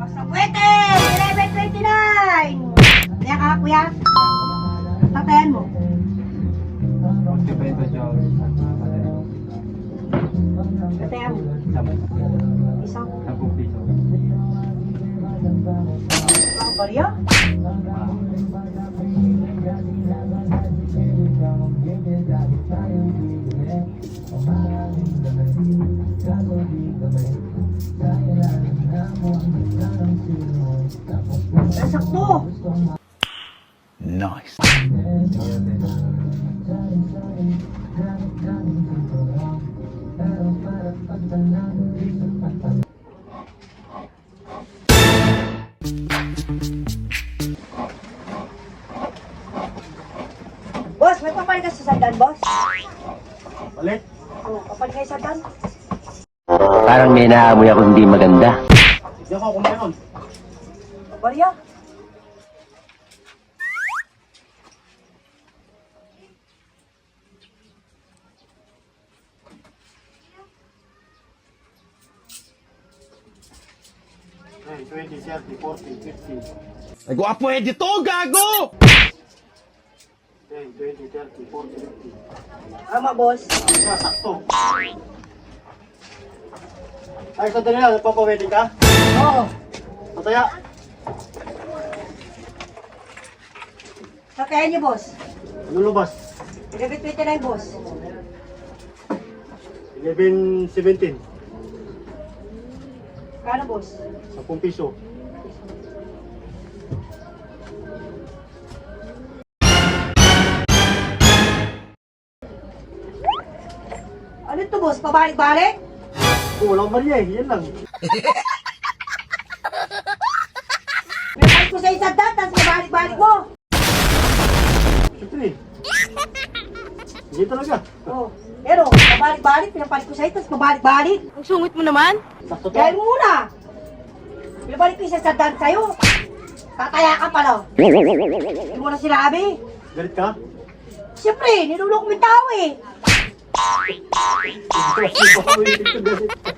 Pasapwete! 11:29! Kaya ka, kuya? Tatayan mo. Tatayan mo. Isang. Ang barya? Sakto! Nice. Boss, may papalit ka sa sandan, boss? Balik. Oo, papalit kayo sa sandan? Parang may naamoy ako hindi maganda. Hindi ako kumain nun. Barya? Hey, 20, 30, 40, 50. Ay, gwapo dito, gago! 10, 20, 30, 40, 50. Ama, boss. Isa, sakto. Ay, sandali lang. Nagpapaweding ka? Oo. Pataya. Tatayan niyo, boss. Ano lubas? 11:29, boss. 11, 17. Kano, boss? 10 piso. Ano to, boss? Pabalik-balik? Oh, walang barya eh. Yan lang. Pinapalit ko sa isang daan, tapos pabalik-balik mo. Siyempre. Hindi talaga. Oo. Pero, pabalik-balik, pinapalit ko sa iyo, tapos pabalik-balik. Ang sungit mo naman. Sakto to. Kaya mo muna. Pinabalik ko isa sa daan sa'yo. Tataya ka pala. Hindi mo na sinabi. Galit ka? Siyempre, nilulok mo yung tao eh. Hindi ko galit.